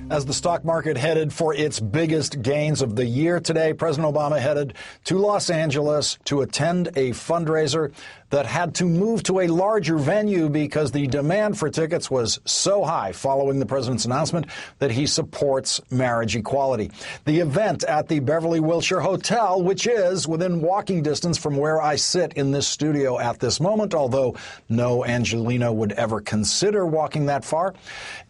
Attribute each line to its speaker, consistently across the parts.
Speaker 1: As the stock market headed for its biggest gains of the year today, President Obama headed to Los Angeles to attend a fundraiser that had to move to a larger venue because the demand for tickets was so high following the president's announcement that he supports marriage equality. The event at the Beverly Wilshire Hotel, which is within walking distance from where I sit in this studio at this moment, although no Angelino would ever consider walking that far,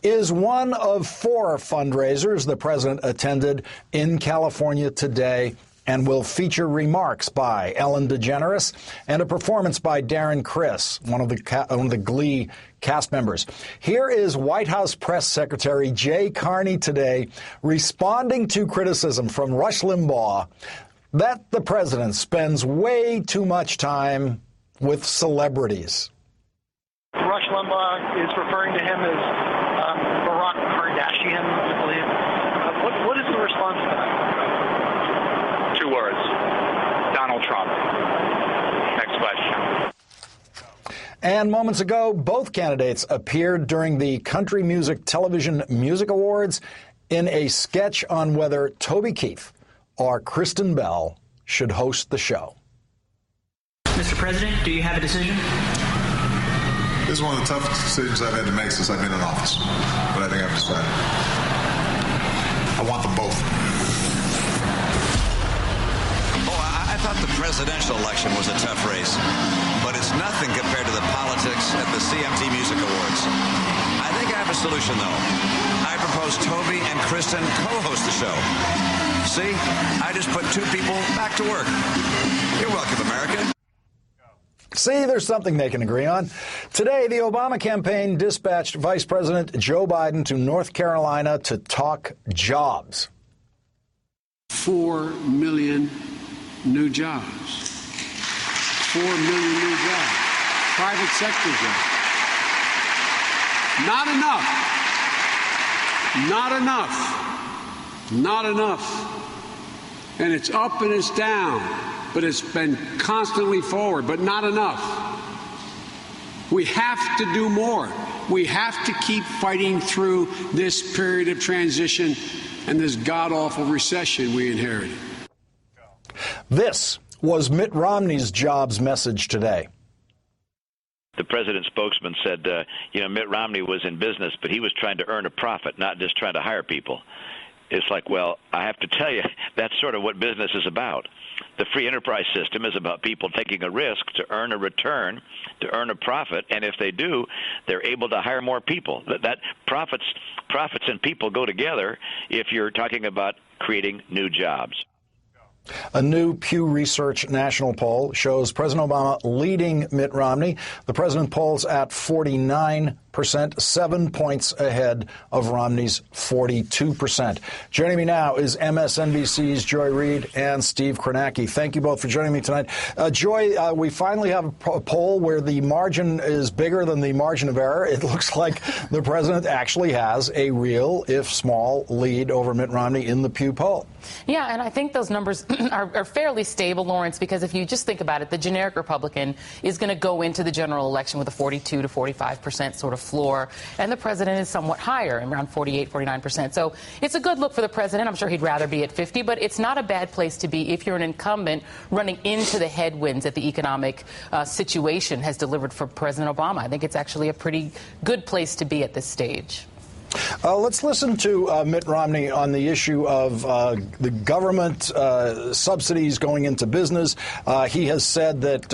Speaker 1: is one of 4 fundraisers the president attended in California today, and will feature remarks by Ellen DeGeneres and a performance by Darren Criss, one of the Glee cast members. Here is White House Press Secretary Jay Carney today responding to criticism from Rush Limbaugh that the president spends way too much time with celebrities.
Speaker 2: Rush Limbaugh is referring to him as Barack Kardashian, I believe. What is the response to that?
Speaker 3: 2 words. Donald Trump. Next question.
Speaker 1: And moments ago, both candidates appeared during the Country Music Television Music Awards in a sketch on whether Toby Keith or Kristen Bell should host the show.
Speaker 4: Mr. President, do you have a decision?
Speaker 5: This is one of the toughest decisions I've had to make since I've been in office, but I think I've decided. I want them both.
Speaker 6: I thought the presidential election was a tough race, but it's nothing compared to the politics at the CMT Music Awards. I think I have a solution, though. I propose Toby and Kristen co-host the show. See, I just put 2 people back to work. You're welcome, America.
Speaker 1: See, there's something they can agree on. Today, the Obama campaign dispatched Vice President Joe Biden to North Carolina to talk jobs.
Speaker 7: 4 million new jobs. 4 million new jobs. Private sector jobs. Not enough. Not enough. Not enough. And it's up and it's down, but it's been constantly forward, but not enough. We have to do more. We have to keep fighting through this period of transition and this god-awful recession we inherited.
Speaker 1: This was Mitt Romney's jobs message today.
Speaker 8: The president's spokesman said, Mitt Romney was in business, but he was trying to earn a profit, not just trying to hire people. It's like, well, I have to tell you, that's sort of what business is about. The free enterprise system is about people taking a risk to earn a return, to earn a profit, and if they do, they're able to hire more people. That profits and people go together if you're talking about creating new jobs.
Speaker 1: A new Pew Research national poll shows President Obama leading Mitt Romney. The president polls at 49%, 7 points ahead of Romney's 42%. Joining me now is MSNBC's Joy Reid and Steve Kornacki. Thank you both for joining me tonight. Joy, we finally have a poll where the margin is bigger than the margin of error. It looks like the president actually has a real, if small, lead over Mitt Romney in the Pew poll.
Speaker 9: Yeah, and I think those numbers are fairly stable, Lawrence, because if you just think about it, the generic Republican is going to go into the general election with a 42 to 45% sort of floor, and the president is somewhat higher, around 48, 49%. So it's a good look for the president. I'm sure he'd rather be at 50, but it's not a bad place to be if you're an incumbent running into the headwinds that the economic situation has delivered for President Obama. I think it's actually a pretty good place to be at this stage.
Speaker 1: Let's listen to Mitt Romney on the issue of the government subsidies going into business. He has said that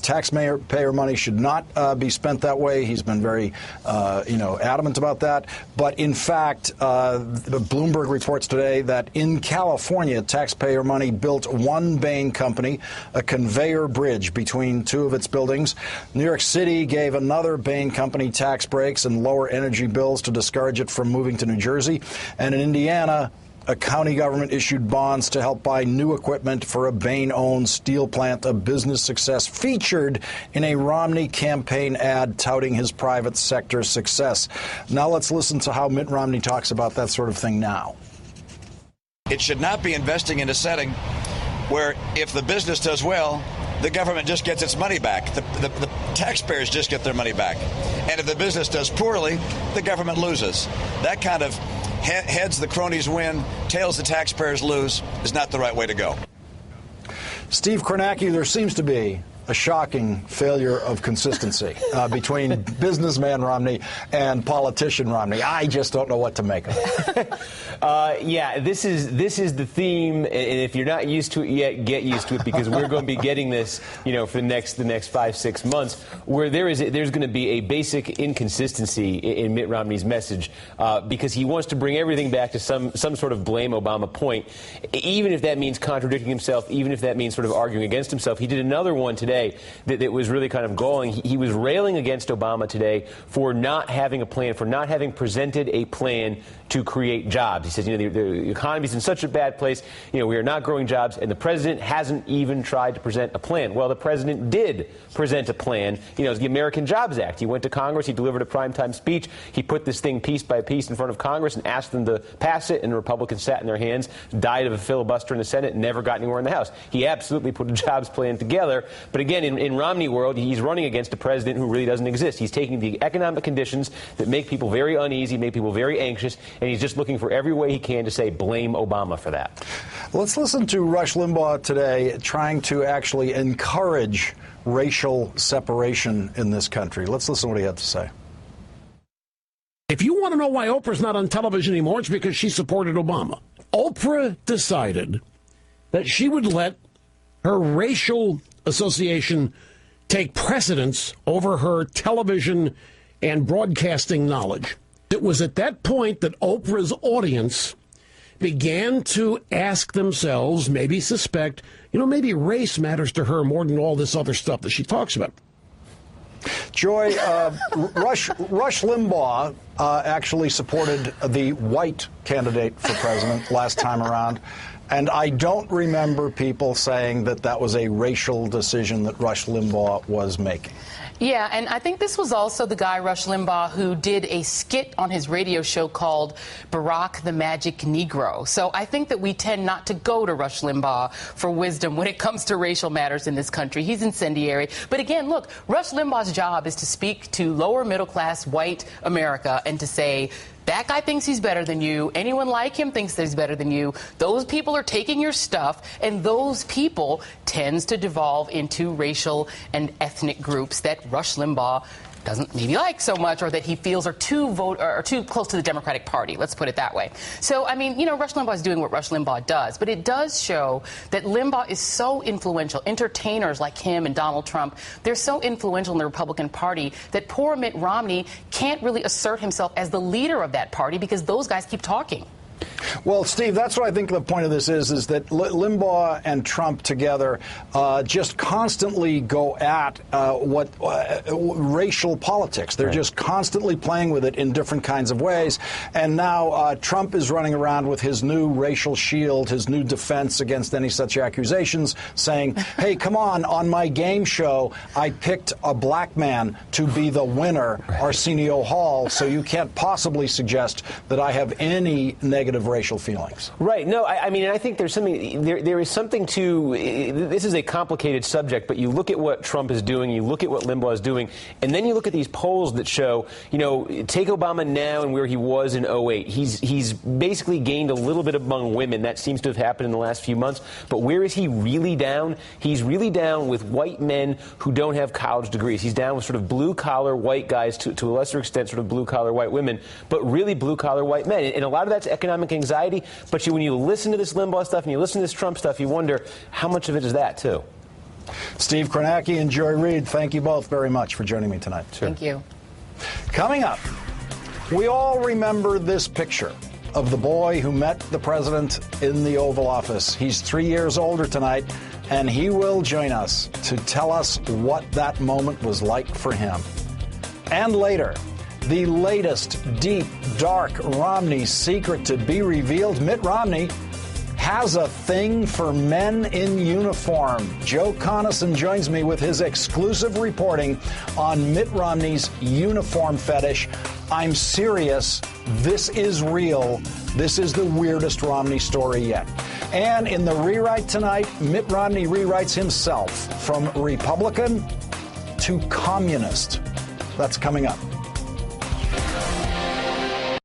Speaker 1: taxpayer money should not be spent that way. He's been very, adamant about that. But in fact, Bloomberg reports today that in California, taxpayer money built one Bain company, a conveyor bridge between 2 of its buildings. New York City gave another Bain company tax breaks and lower energy bills to discourage it from moving to New Jersey. And in Indiana, a county government issued bonds to help buy new equipment for a Bain-owned steel plant, a business success featured in a Romney campaign ad touting his private sector success. Now let's listen to how Mitt Romney talks about that sort of thing now.
Speaker 6: It should not be investing in a setting where if the business does well, the government just gets its money back. The taxpayers just get their money back. And if the business does poorly, the government loses. That kind of heads the cronies win, tails the taxpayers lose is not the right way to go.
Speaker 1: Steve Kornacki, there seems to be a shocking failure of consistency between businessman Romney and politician Romney. I just don't know what to make of it.
Speaker 10: Yeah, this is the theme, and if you're not used to it yet, get used to it, because we're going to be getting this, for the next 5-6 months, where there's going to be a basic inconsistency in Mitt Romney's message, because he wants to bring everything back to some sort of blame Obama point, even if that means contradicting himself, even if that means sort of arguing against himself. He did another one today that was really kind of galling. He was railing against Obama today for not having a plan, for not having presented a plan to create jobs. He says, the economy's in such a bad place, we are not growing jobs, and the president hasn't even tried to present a plan. Well, the president did present a plan, the American Jobs Act. He went to Congress, he delivered a primetime speech, he put this thing piece by piece in front of Congress and asked them to pass it, and the Republicans sat in their hands, died of a filibuster in the Senate, and never got anywhere in the House. He absolutely put a jobs plan together, but again, in Romney world, he's running against a president who really doesn't exist. He's taking the economic conditions that make people very uneasy, make people very anxious, and he's just looking for every way he can to say blame Obama for that.
Speaker 1: Let's listen to Rush Limbaugh today trying to actually encourage racial separation in this country. Let's listen to what he had to say.
Speaker 11: If you want to know why Oprah's not on television anymore, it's because she supported Obama. Oprah decided that she would let her racial association take precedence over her television and broadcasting knowledge. It was at that point that Oprah's audience began to ask themselves, maybe suspect, maybe race matters to her more than all this other stuff that she talks about.
Speaker 1: Joy, Rush Limbaugh actually supported the white candidate for president last time around. And I don't remember people saying that was a racial decision that Rush Limbaugh was making.
Speaker 9: Yeah, and I think this was also the guy, Rush Limbaugh, who did a skit on his radio show called Barack the Magic Negro. So I think that we tend not to go to Rush Limbaugh for wisdom when it comes to racial matters in this country. He's incendiary. But again, look, Rush Limbaugh's job is to speak to lower middle class white America and to say, that guy thinks he's better than you. Anyone like him thinks that he's better than you. Those people are taking your stuff, and those people tends to devolve into racial and ethnic groups that Rush Limbaugh doesn't maybe like so much, or that he feels are too close to the Democratic Party. Let's put it that way. So, I mean, Rush Limbaugh is doing what Rush Limbaugh does, but it does show that Limbaugh is so influential. Entertainers like him and Donald Trump, they're so influential in the Republican Party that poor Mitt Romney can't really assert himself as the leader of that party because those guys keep talking.
Speaker 1: Well, Steve, that's what I think the point of this is that Limbaugh and Trump together just constantly go at racial politics. They're just constantly playing with it in different kinds of ways. And now Trump is running around with his new racial shield, his new defense against any such accusations, saying, hey, come on my game show, I picked a black man to be the winner, Arsenio Hall, so you can't possibly suggest that I have any negative racial feelings.
Speaker 10: Right. No, I mean, I think there's something, there is something to, this is a complicated subject, but you look at what Trump is doing, you look at what Limbaugh is doing, and then you look at these polls that show, take Obama now and where he was in 2008. He's basically gained a little bit among women. That seems to have happened in the last few months. But where is he really down? He's really down with white men who don't have college degrees. He's down with sort of blue-collar white guys, to a lesser extent sort of blue-collar white women, but really blue-collar white men. And a lot of that's economic anxiety, but when you listen to this Limbaugh stuff and you listen to this Trump stuff, you wonder how much of it is that, too.
Speaker 1: Steve Kornacki and Joy Reid, thank you both very much for joining me tonight.
Speaker 9: Sure. Thank you.
Speaker 1: Coming up, we all remember this picture of the boy who met the president in the Oval Office. He's 3 years older tonight, and he will join us to tell us what that moment was like for him. And later, the latest deep, dark Romney secret to be revealed. Mitt Romney has a thing for men in uniform. Joe Conason joins me with his exclusive reporting on Mitt Romney's uniform fetish. I'm serious. This is real. This is the weirdest Romney story yet. And in the rewrite tonight, Mitt Romney rewrites himself from Republican to communist. That's coming up.